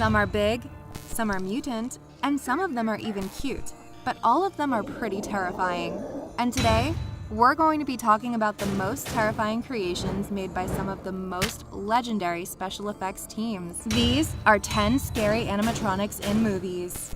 Some are big, some are mutant, and some of them are even cute, but all of them are pretty terrifying. And today, we're going to be talking about the most terrifying creations made by some of the most legendary special effects teams. These are 10 scary animatronics in movies.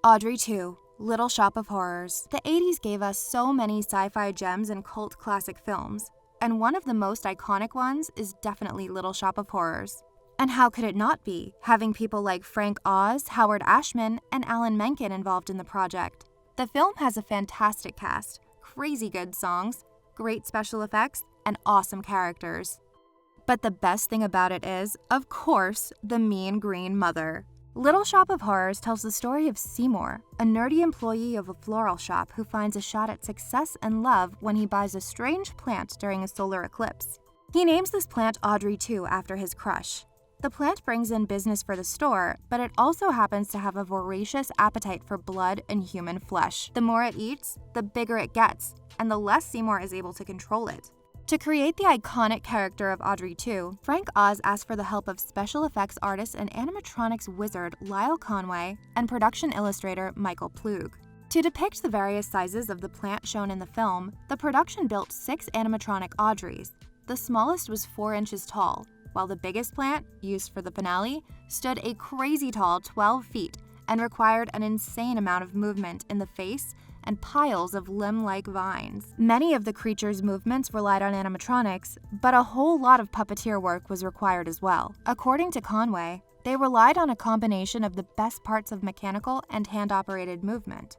Audrey 2, Little Shop of Horrors. The 80s gave us so many sci-fi gems and cult classic films, and one of the most iconic ones is definitely Little Shop of Horrors. And how could it not be, having people like Frank Oz, Howard Ashman, and Alan Menken involved in the project? The film has a fantastic cast, crazy good songs, great special effects, and awesome characters. But the best thing about it is, of course, the mean green mother. Little Shop of Horrors tells the story of Seymour, a nerdy employee of a floral shop who finds a shot at success and love when he buys a strange plant during a solar eclipse. He names this plant Audrey 2 after his crush. The plant brings in business for the store, but it also happens to have a voracious appetite for blood and human flesh. The more it eats, the bigger it gets, and the less Seymour is able to control it. To create the iconic character of Audrey 2, Frank Oz asked for the help of special effects artist and animatronics wizard Lyle Conway and production illustrator Michael Plug. To depict the various sizes of the plant shown in the film, the production built 6 animatronic Audreys. The smallest was 4 inches tall, while the biggest plant, used for the finale, stood a crazy tall 12 feet and required an insane amount of movement in the face and piles of limb-like vines. Many of the creature's movements relied on animatronics, but a whole lot of puppeteer work was required as well. According to Conway, they relied on a combination of the best parts of mechanical and hand-operated movement.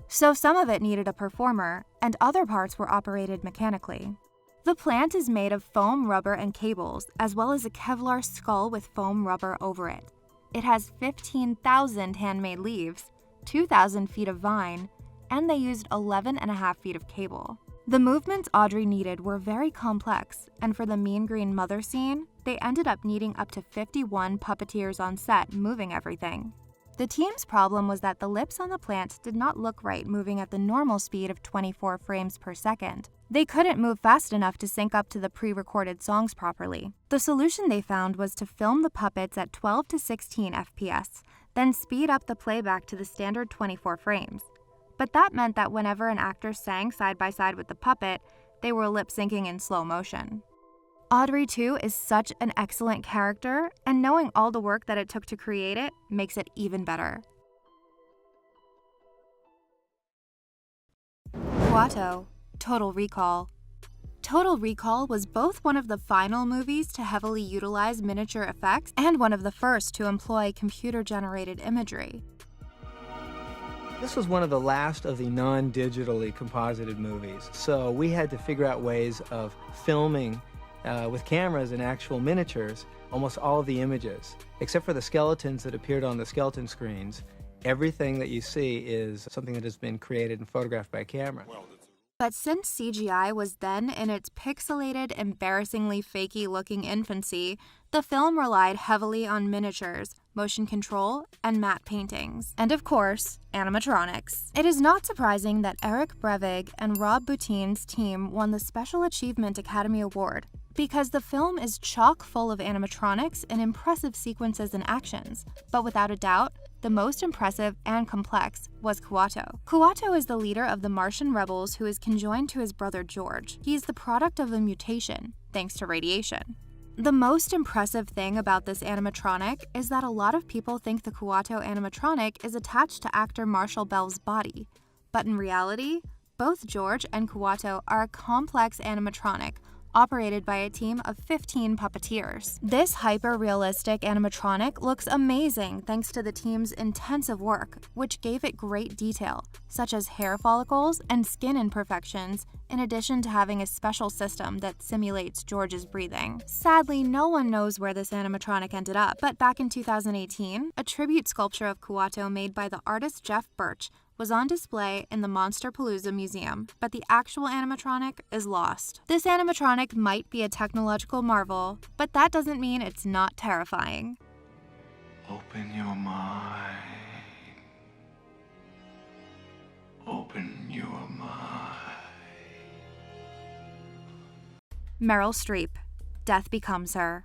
So some of it needed a performer, and other parts were operated mechanically. The plant is made of foam, rubber, and cables, as well as a Kevlar skull with foam rubber over it. It has 15,000 handmade leaves, 2,000 feet of vine, and they used 11.5 feet of cable. The movements Audrey needed were very complex, and for the mean green mother scene, they ended up needing up to 51 puppeteers on set moving everything. The team's problem was that the lips on the plant did not look right moving at the normal speed of 24 frames per second. They couldn't move fast enough to sync up to the pre-recorded songs properly. The solution they found was to film the puppets at 12 to 16 FPS, then speed up the playback to the standard 24 frames. But that meant that whenever an actor sang side by side with the puppet, they were lip-syncing in slow motion. Audrey 2 is such an excellent character, and knowing all the work that it took to create it makes it even better. Kuato, Total Recall. Total Recall was both one of the final movies to heavily utilize miniature effects and one of the first to employ computer-generated imagery. This was one of the last of the non-digitally composited movies, so we had to figure out ways of filming with cameras and actual miniatures almost all of the images. Except for the skeletons that appeared on the skeleton screens, everything that you see is something that has been created and photographed by camera. But since CGI was then in its pixelated, embarrassingly fakey-looking infancy, the film relied heavily on miniatures, motion control, and matte paintings. And of course, animatronics. It is not surprising that Eric Brevig and Rob Boutine's team won the Special Achievement Academy Award, because the film is chock full of animatronics and impressive sequences and actions. But without a doubt, the most impressive and complex was Kuato. Kuato is the leader of the Martian rebels who is conjoined to his brother George. He is the product of a mutation, thanks to radiation. The most impressive thing about this animatronic is that a lot of people think the Kuato animatronic is attached to actor Marshall Bell's body. But in reality, both George and Kuato are a complex animatronic operated by a team of 15 puppeteers. This hyper-realistic animatronic looks amazing thanks to the team's intensive work, which gave it great detail, such as hair follicles and skin imperfections, in addition to having a special system that simulates George's breathing. Sadly, no one knows where this animatronic ended up, but back in 2018, a tribute sculpture of Kuato made by the artist Jeff Birch was on display in the Monsterpalooza Museum, but the actual animatronic is lost. This animatronic might be a technological marvel, but that doesn't mean it's not terrifying. Open your mind. Open your mind. Meryl Streep, Death Becomes Her.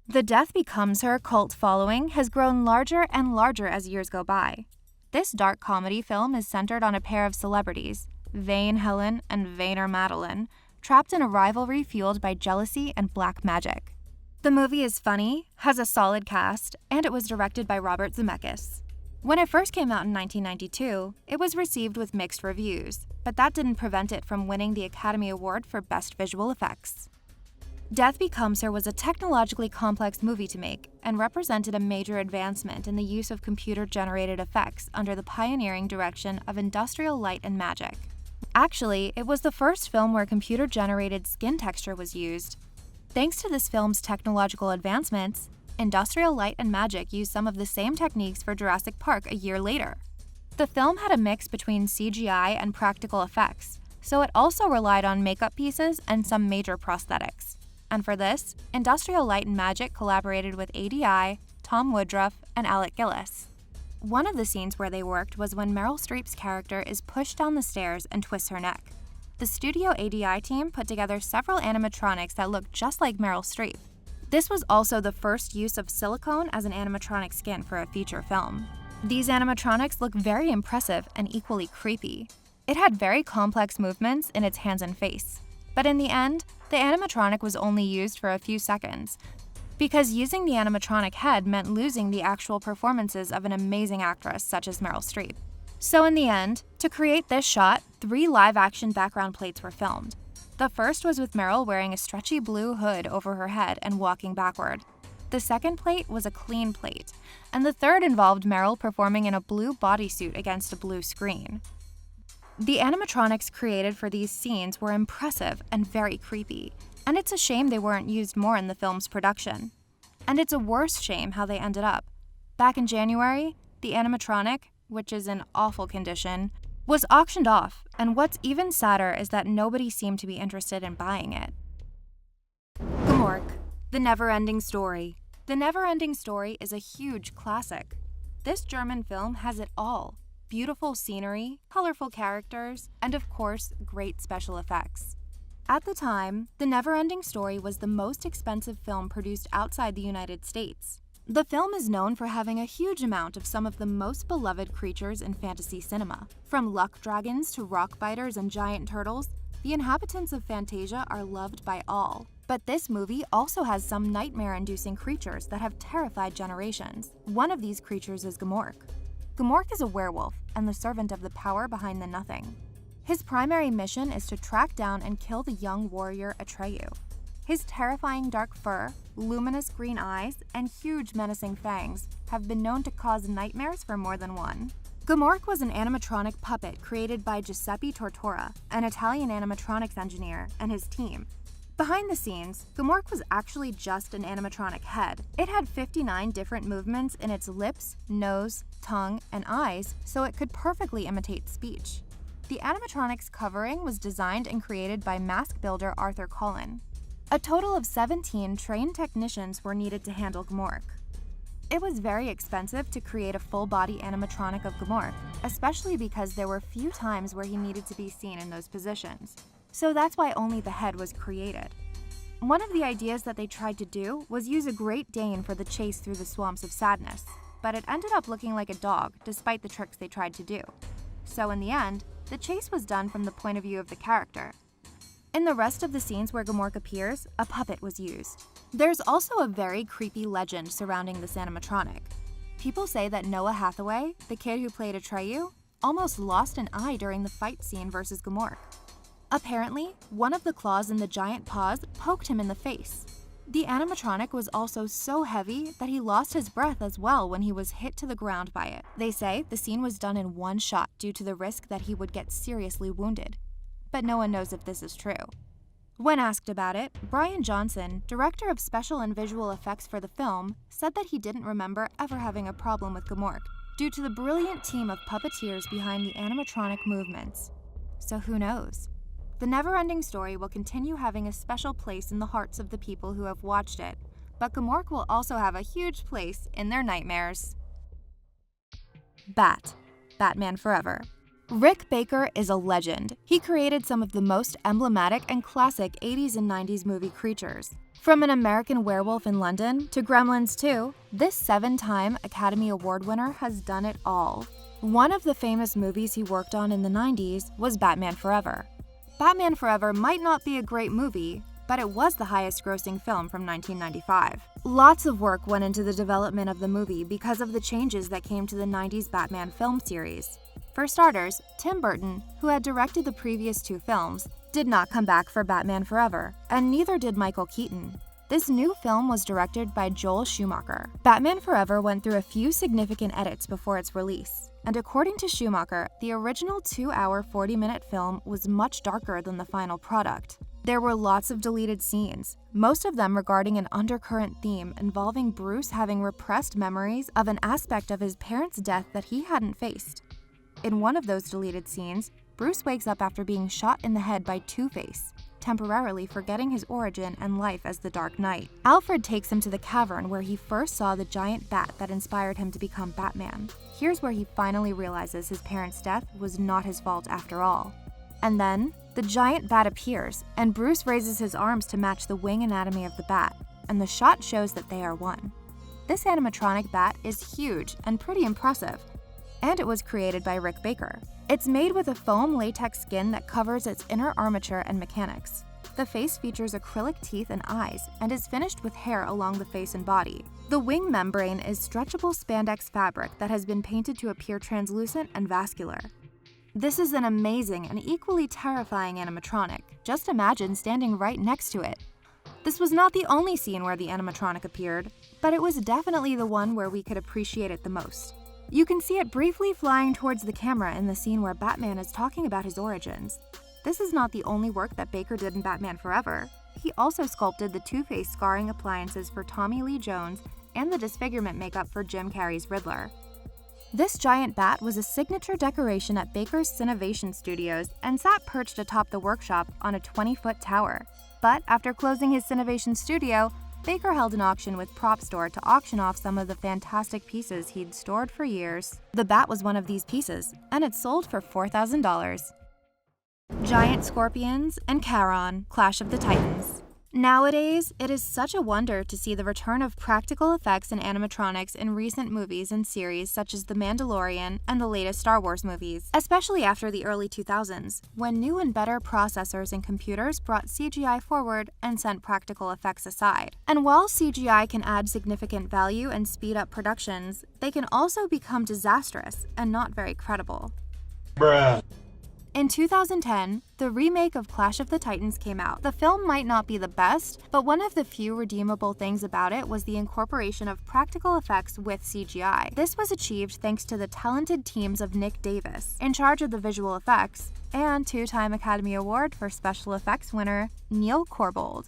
The Death Becomes Her cult following has grown larger and larger as years go by. This dark comedy film is centered on a pair of celebrities, Vain Helen and Vainer Madeline, trapped in a rivalry fueled by jealousy and black magic. The movie is funny, has a solid cast, and it was directed by Robert Zemeckis. When it first came out in 1992, it was received with mixed reviews, but that didn't prevent it from winning the Academy Award for Best Visual Effects. Death Becomes Her was a technologically complex movie to make and represented a major advancement in the use of computer-generated effects under the pioneering direction of Industrial Light and Magic. Actually, it was the first film where computer-generated skin texture was used. Thanks to this film's technological advancements, Industrial Light and Magic used some of the same techniques for Jurassic Park a year later. The film had a mix between CGI and practical effects, so it also relied on makeup pieces and some major prosthetics. And for this, Industrial Light and Magic collaborated with ADI, Tom Woodruff, and Alec Gillis. One of the scenes where they worked was when Meryl Streep's character is pushed down the stairs and twists her neck. The studio ADI team put together several animatronics that looked just like Meryl Streep. This was also the first use of silicone as an animatronic skin for a feature film. These animatronics look very impressive and equally creepy. It had very complex movements in its hands and face. But in the end, the animatronic was only used for a few seconds, because using the animatronic head meant losing the actual performances of an amazing actress such as Meryl Streep. So in the end, to create this shot, 3 live-action background plates were filmed. The first was with Meryl wearing a stretchy blue hood over her head and walking backward. The second plate was a clean plate, and the third involved Meryl performing in a blue bodysuit against a blue screen. The animatronics created for these scenes were impressive and very creepy, and it's a shame they weren't used more in the film's production. And it's a worse shame how they ended up. Back in January, the animatronic, which is in awful condition, was auctioned off, and what's even sadder is that nobody seemed to be interested in buying it. Gmork, The Never-Ending Story. The Never-Ending Story is a huge classic. This German film has it all: beautiful scenery, colorful characters, and of course, great special effects. At the time, The Never-Ending Story was the most expensive film produced outside the United States. The film is known for having a huge amount of some of the most beloved creatures in fantasy cinema. From luck dragons to rock biters and giant turtles, the inhabitants of Fantasia are loved by all. But this movie also has some nightmare-inducing creatures that have terrified generations. One of these creatures is Gmork. Gmork is a werewolf and the servant of the power behind the Nothing. His primary mission is to track down and kill the young warrior Atreyu. His terrifying dark fur, luminous green eyes, and huge menacing fangs have been known to cause nightmares for more than one. Gmork was an animatronic puppet created by Giuseppe Tortora, an Italian animatronics engineer, and his team. Behind the scenes, Gmork was actually just an animatronic head. It had 59 different movements in its lips, nose, tongue, and eyes, so it could perfectly imitate speech. The animatronics covering was designed and created by mask builder Arthur Cullen. A total of 17 trained technicians were needed to handle Gmork. It was very expensive to create a full-body animatronic of Gmork, especially because there were few times where he needed to be seen in those positions. So that's why only the head was created. One of the ideas that they tried to do was use a Great Dane for the chase through the swamps of sadness, but it ended up looking like a dog despite the tricks they tried to do. So in the end, the chase was done from the point of view of the character. In the rest of the scenes where Gmork appears, a puppet was used. There's also a very creepy legend surrounding this animatronic. People say that Noah Hathaway, the kid who played Atreyu, almost lost an eye during the fight scene versus Gmork. Apparently, one of the claws in the giant paws poked him in the face. The animatronic was also so heavy that he lost his breath as well when he was hit to the ground by it. They say the scene was done in one shot due to the risk that he would get seriously wounded. But no one knows if this is true. When asked about it, Brian Johnson, director of special and visual effects for the film, said that he didn't remember ever having a problem with Gmork due to the brilliant team of puppeteers behind the animatronic movements. So who knows? The Never-Ending Story will continue having a special place in the hearts of the people who have watched it, but Gmork will also have a huge place in their nightmares. Batman Forever. Rick Baker is a legend. He created some of the most emblematic and classic 80s and 90s movie creatures. From An American Werewolf in London to Gremlins 2, this 7-time Academy Award winner has done it all. One of the famous movies he worked on in the 90s was Batman Forever. Batman Forever might not be a great movie, but it was the highest-grossing film from 1995. Lots of work went into the development of the movie because of the changes that came to the 90s Batman film series. For starters, Tim Burton, who had directed the previous 2 films, did not come back for Batman Forever, and neither did Michael Keaton. This new film was directed by Joel Schumacher. Batman Forever went through a few significant edits before its release, and according to Schumacher, the original 2-hour, 40-minute film was much darker than the final product. There were lots of deleted scenes, most of them regarding an undercurrent theme involving Bruce having repressed memories of an aspect of his parents' death that he hadn't faced. In one of those deleted scenes, Bruce wakes up after being shot in the head by Two-Face, temporarily forgetting his origin and life as the Dark Knight. Alfred takes him to the cavern where he first saw the giant bat that inspired him to become Batman. Here's where he finally realizes his parents' death was not his fault after all. And then, the giant bat appears, and Bruce raises his arms to match the wing anatomy of the bat, and the shot shows that they are one. This animatronic bat is huge and pretty impressive, and it was created by Rick Baker. It's made with a foam latex skin that covers its inner armature and mechanics. The face features acrylic teeth and eyes, and is finished with hair along the face and body. The wing membrane is stretchable spandex fabric that has been painted to appear translucent and vascular. This is an amazing and equally terrifying animatronic. Just imagine standing right next to it. This was not the only scene where the animatronic appeared, but it was definitely the one where we could appreciate it the most. You can see it briefly flying towards the camera in the scene where Batman is talking about his origins. This is not the only work that Baker did in Batman Forever. He also sculpted the Two-Face scarring appliances for Tommy Lee Jones and the disfigurement makeup for Jim Carrey's Riddler. This giant bat was a signature decoration at Baker's Cinovation Studios and sat perched atop the workshop on a 20-foot tower. But after closing his Cinovation studio, Baker held an auction with Prop Store to auction off some of the fantastic pieces he'd stored for years. The bat was one of these pieces, and it sold for $4,000. Giant Scorpions and Charon, Clash of the Titans. Nowadays, it is such a wonder to see the return of practical effects and animatronics in recent movies and series such as The Mandalorian and the latest Star Wars movies, especially after the early 2000s, when new and better processors and computers brought CGI forward and sent practical effects aside. And while CGI can add significant value and speed up productions, they can also become disastrous and not very credible. Bruh. In 2010, the remake of Clash of the Titans came out. The film might not be the best, but one of the few redeemable things about it was the incorporation of practical effects with CGI. This was achieved thanks to the talented teams of Nick Davis, in charge of the visual effects, and 2-time Academy Award for Special Effects winner Neil Corbould.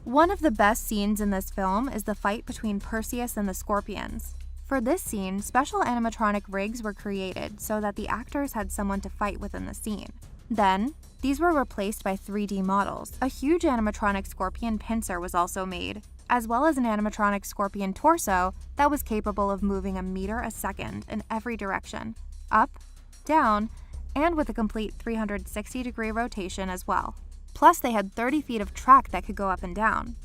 One of the best scenes in this film is the fight between Perseus and the Scorpions. For this scene, special animatronic rigs were created so that the actors had someone to fight within the scene. Then, these were replaced by 3D models. A huge animatronic scorpion pincer was also made, as well as an animatronic scorpion torso that was capable of moving a meter a second in every direction, up, down, and with a complete 360-degree rotation as well. Plus, they had 30 feet of track that could go up and down.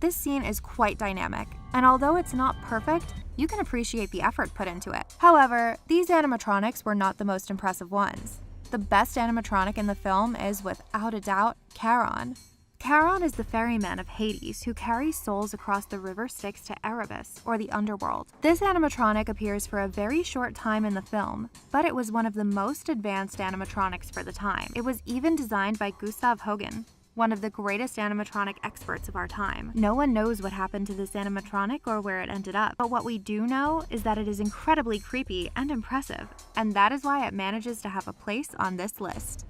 This scene is quite dynamic, and although it's not perfect, you can appreciate the effort put into it. However, these animatronics were not the most impressive ones. The best animatronic in the film is, without a doubt, Charon. Charon is the ferryman of Hades who carries souls across the river Styx to Erebus, or the underworld. This animatronic appears for a very short time in the film, but it was one of the most advanced animatronics for the time. It was even designed by Gustav Hogan, one of the greatest animatronic experts of our time. No one knows what happened to this animatronic or where it ended up, but what we do know is that it is incredibly creepy and impressive, and that is why it manages to have a place on this list.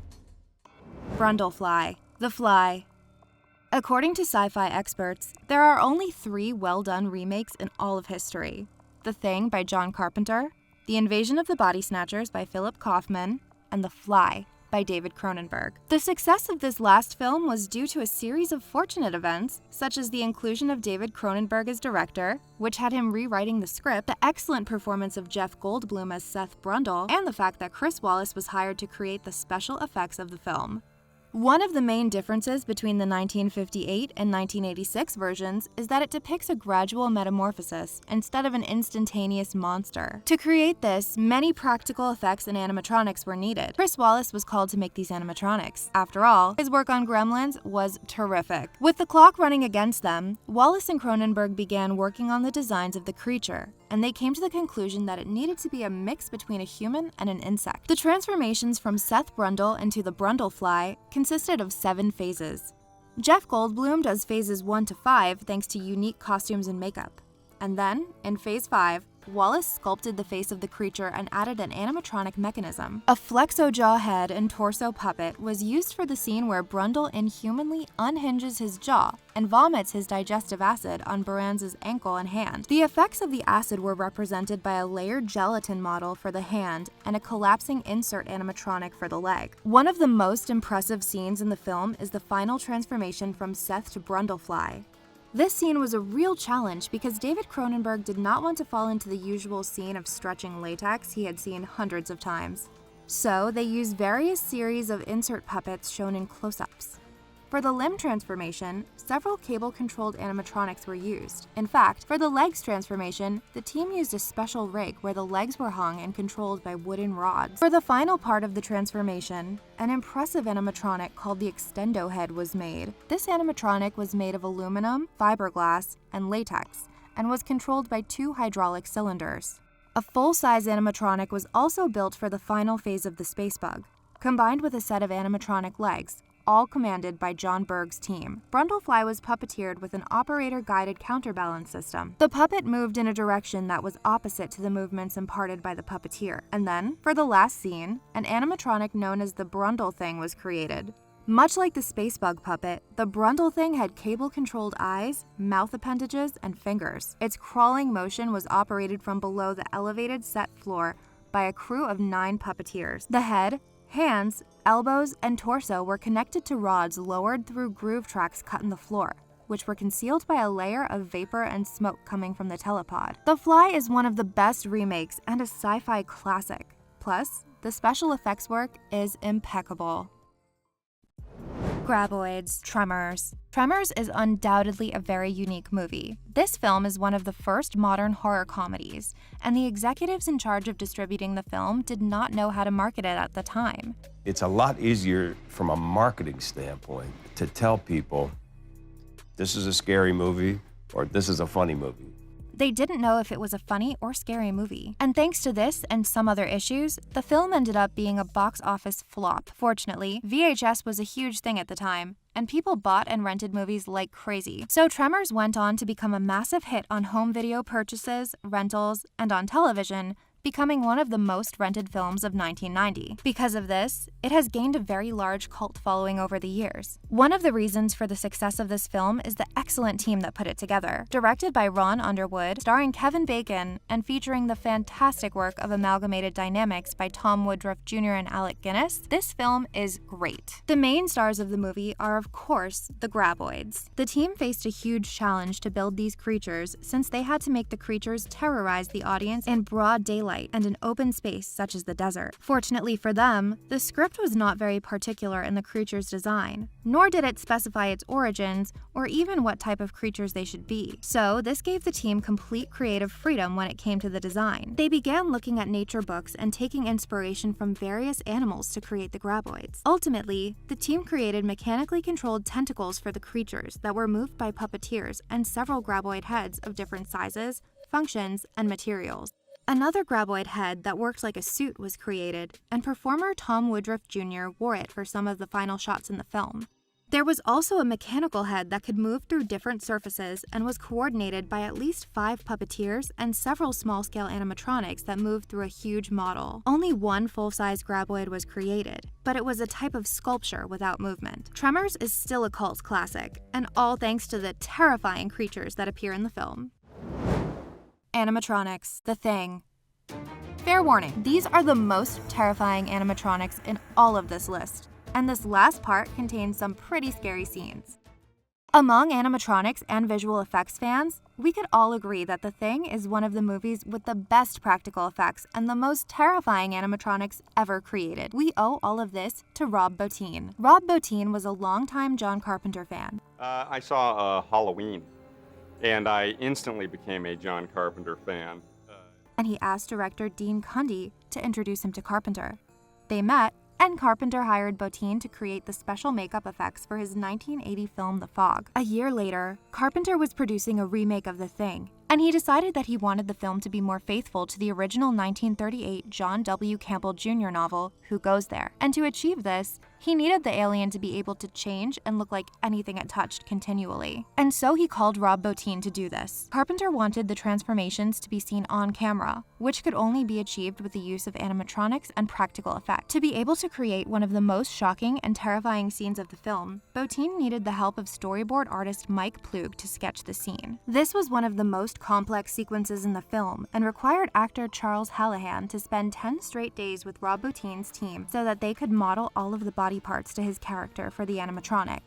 Brundlefly, the Fly. According to sci-fi experts, there are only 3 well-done remakes in all of history. The Thing by John Carpenter, The Invasion of the Body Snatchers by Philip Kaufman, and The Fly by David Cronenberg. The success of this last film was due to a series of fortunate events, such as the inclusion of David Cronenberg as director, which had him rewriting the script, the excellent performance of Jeff Goldblum as Seth Brundle, and the fact that Chris Wallace was hired to create the special effects of the film. One of the main differences between the 1958 and 1986 versions is that it depicts a gradual metamorphosis instead of an instantaneous monster. To create this, many practical effects and animatronics were needed. Chris Wallace was called to make these animatronics. After all, his work on Gremlins was terrific. With the clock running against them, Wallace and Cronenberg began working on the designs of the creature, and they came to the conclusion that it needed to be a mix between a human and an insect. The transformations from Seth Brundle into the Brundlefly consisted of 7 phases. Jeff Goldblum does phases 1 to 5 thanks to unique costumes and makeup. And then, in phase 5, Wallace sculpted the face of the creature and added an animatronic mechanism. A flexo-jaw head and torso puppet was used for the scene where Brundle inhumanly unhinges his jaw and vomits his digestive acid on Baranz's ankle and hand. The effects of the acid were represented by a layered gelatin model for the hand and a collapsing insert animatronic for the leg. One of the most impressive scenes in the film is the final transformation from Seth to Brundlefly. This scene was a real challenge because David Cronenberg did not want to fall into the usual scene of stretching latex he had seen hundreds of times. So they used various series of insert puppets shown in close-ups. For the limb transformation, several cable-controlled animatronics were used. In fact, for the legs transformation, the team used a special rig where the legs were hung and controlled by wooden rods. For the final part of the transformation, an impressive animatronic called the Extendo Head was made. This animatronic was made of aluminum, fiberglass, and latex, and was controlled by 2 hydraulic cylinders. A full-size animatronic was also built for the final phase of the space bug, combined with a set of animatronic legs, all commanded by John Berg's team. Brundlefly was puppeteered with an operator-guided counterbalance system. The puppet moved in a direction that was opposite to the movements imparted by the puppeteer. And then, for the last scene, an animatronic known as the Brundle Thing was created. Much like the Spacebug puppet, the Brundle Thing had cable-controlled eyes, mouth appendages, and fingers. Its crawling motion was operated from below the elevated set floor by a crew of 9 puppeteers. The head, hands, elbows, and torso were connected to rods lowered through groove tracks cut in the floor, which were concealed by a layer of vapor and smoke coming from the telepod. The Fly is one of the best remakes and a sci-fi classic. Plus, the special effects work is impeccable. Graboids, Tremors. Tremors is undoubtedly a very unique movie. This film is one of the first modern horror comedies, and the executives in charge of distributing the film did not know how to market it at the time. It's a lot easier from a marketing standpoint to tell people this is a scary movie or this is a funny movie. They didn't know if it was a funny or scary movie. And thanks to this and some other issues, the film ended up being a box office flop. Fortunately, VHS was a huge thing at the time, and people bought and rented movies like crazy. So Tremors went on to become a massive hit on home video purchases, rentals, and on television, becoming one of the most rented films of 1990. Because of this, it has gained a very large cult following over the years. One of the reasons for the success of this film is the excellent team that put it together. Directed by Ron Underwood, starring Kevin Bacon, and featuring the fantastic work of Amalgamated Dynamics by Tom Woodruff Jr. and Alec Guinness, this film is great. The main stars of the movie are, of course, the Graboids. The team faced a huge challenge to build these creatures since they had to make the creatures terrorize the audience in broad daylight and an open space such as the desert. Fortunately for them, the script was not very particular in the creature's design, nor did it specify its origins or even what type of creatures they should be. So this gave the team complete creative freedom when it came to the design. They began looking at nature books and taking inspiration from various animals to create the Graboids. Ultimately, the team created mechanically controlled tentacles for the creatures that were moved by puppeteers and several Graboid heads of different sizes, functions, and materials. Another Graboid head that worked like a suit was created, and performer Tom Woodruff Jr. wore it for some of the final shots in the film. There was also a mechanical head that could move through different surfaces and was coordinated by at least 5 puppeteers and several small-scale animatronics that moved through a huge model. Only one full-size Graboid was created, but it was a type of sculpture without movement. Tremors is still a cult classic, and all thanks to the terrifying creatures that appear in the film. Animatronics, The Thing. Fair warning, these are the most terrifying animatronics in all of this list, and this last part contains some pretty scary scenes. Among animatronics and visual effects fans, we could all agree that The Thing is one of the movies with the best practical effects and the most terrifying animatronics ever created. We owe all of this to Rob Bottin. Rob Bottin was a longtime John Carpenter fan. I saw Halloween, and I instantly became a John Carpenter fan. And he asked director Dean Cundey to introduce him to Carpenter. They met, and Carpenter hired Bottin to create the special makeup effects for his 1980 film The Fog. A year later, Carpenter was producing a remake of The Thing, and he decided that he wanted the film to be more faithful to the original 1938 John W. Campbell Jr. novel, Who Goes There? And to achieve this, he needed the alien to be able to change and look like anything it touched continually. And so he called Rob Bottin to do this. Carpenter wanted the transformations to be seen on camera, which could only be achieved with the use of animatronics and practical effects. To be able to create one of the most shocking and terrifying scenes of the film, Bottin needed the help of storyboard artist Mike Plug to sketch the scene. This was one of the most complex sequences in the film and required actor Charles Hallahan to spend 10 straight days with Rob Bottin's team so that they could model all of the body parts to his character for the animatronic.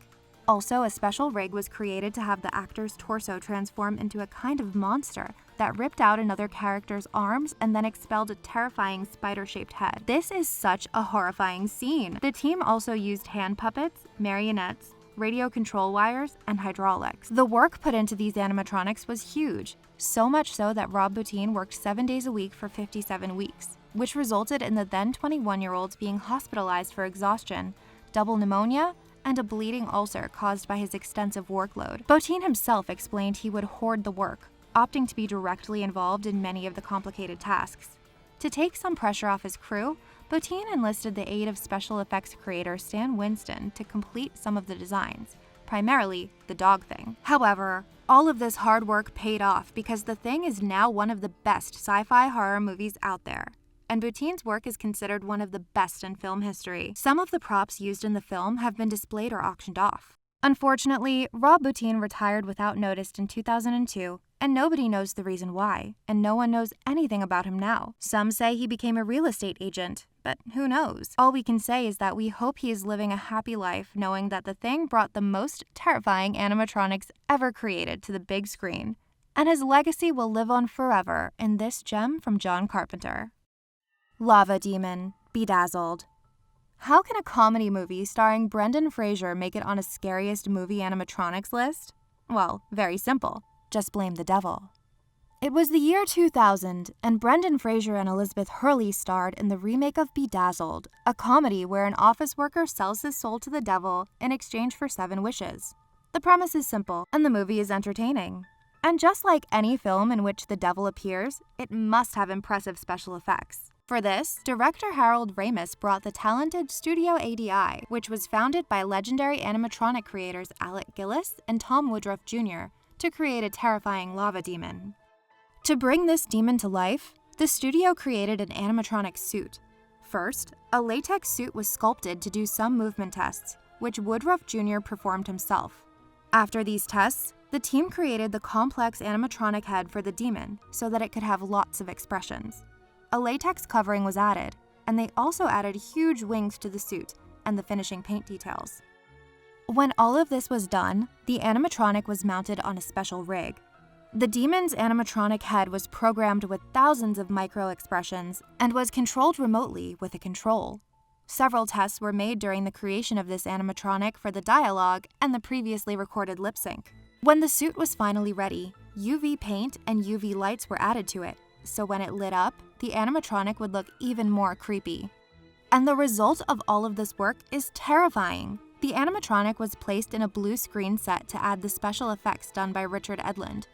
Also, a special rig was created to have the actor's torso transform into a kind of monster that ripped out another character's arms and then expelled a terrifying spider-shaped head. This is such a horrifying scene. The team also used hand puppets, marionettes, radio control wires, and hydraulics. The work put into these animatronics was huge, so much so that Rob Bottin worked 7 days a week for 57 weeks, which resulted in the then 21-year-old being hospitalized for exhaustion, double pneumonia, and a bleeding ulcer caused by his extensive workload. Bottin himself explained he would hoard the work, opting to be directly involved in many of the complicated tasks. To take some pressure off his crew, Bottin enlisted the aid of special effects creator Stan Winston to complete some of the designs, primarily the dog thing. However, all of this hard work paid off because The Thing is now one of the best sci-fi horror movies out there, and Bottin's work is considered one of the best in film history. Some of the props used in the film have been displayed or auctioned off. Unfortunately, Rob Bottin retired without notice in 2002, and nobody knows the reason why, and no one knows anything about him now. Some say he became a real estate agent, but who knows? All we can say is that we hope he is living a happy life knowing that The Thing brought the most terrifying animatronics ever created to the big screen, and his legacy will live on forever in this gem from John Carpenter. Lava Demon, Bedazzled. How can a comedy movie starring Brendan Fraser make it on a scariest movie animatronics list? Well, very simple. Just blame the devil. It was the year 2000, and Brendan Fraser and Elizabeth Hurley starred in the remake of Bedazzled, a comedy where an office worker sells his soul to the devil in exchange for 7 wishes. The premise is simple, and the movie is entertaining. And just like any film in which the devil appears, it must have impressive special effects. For this, director Harold Ramis brought the talented Studio ADI, which was founded by legendary animatronic creators Alec Gillis and Tom Woodruff Jr., to create a terrifying lava demon. To bring this demon to life, the studio created an animatronic suit. First, a latex suit was sculpted to do some movement tests, which Woodruff Jr. performed himself. After these tests, the team created the complex animatronic head for the demon so that it could have lots of expressions. A latex covering was added, and they also added huge wings to the suit and the finishing paint details. When all of this was done, the animatronic was mounted on a special rig. The demon's animatronic head was programmed with thousands of micro-expressions and was controlled remotely with a control. Several tests were made during the creation of this animatronic for the dialogue and the previously recorded lip sync. When the suit was finally ready, UV paint and UV lights were added to it, so when it lit up, the animatronic would look even more creepy. And the result of all of this work is terrifying. The animatronic was placed in a blue screen set to add the special effects done by Richard Edlund.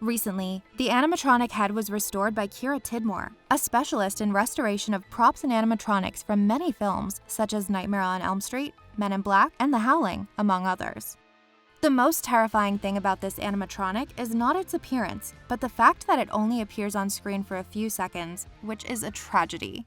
Recently, the animatronic head was restored by Kira Tidmore, a specialist in restoration of props and animatronics from many films such as Nightmare on Elm Street, Men in Black, and The Howling, among others. The most terrifying thing about this animatronic is not its appearance, but the fact that it only appears on screen for a few seconds, which is a tragedy.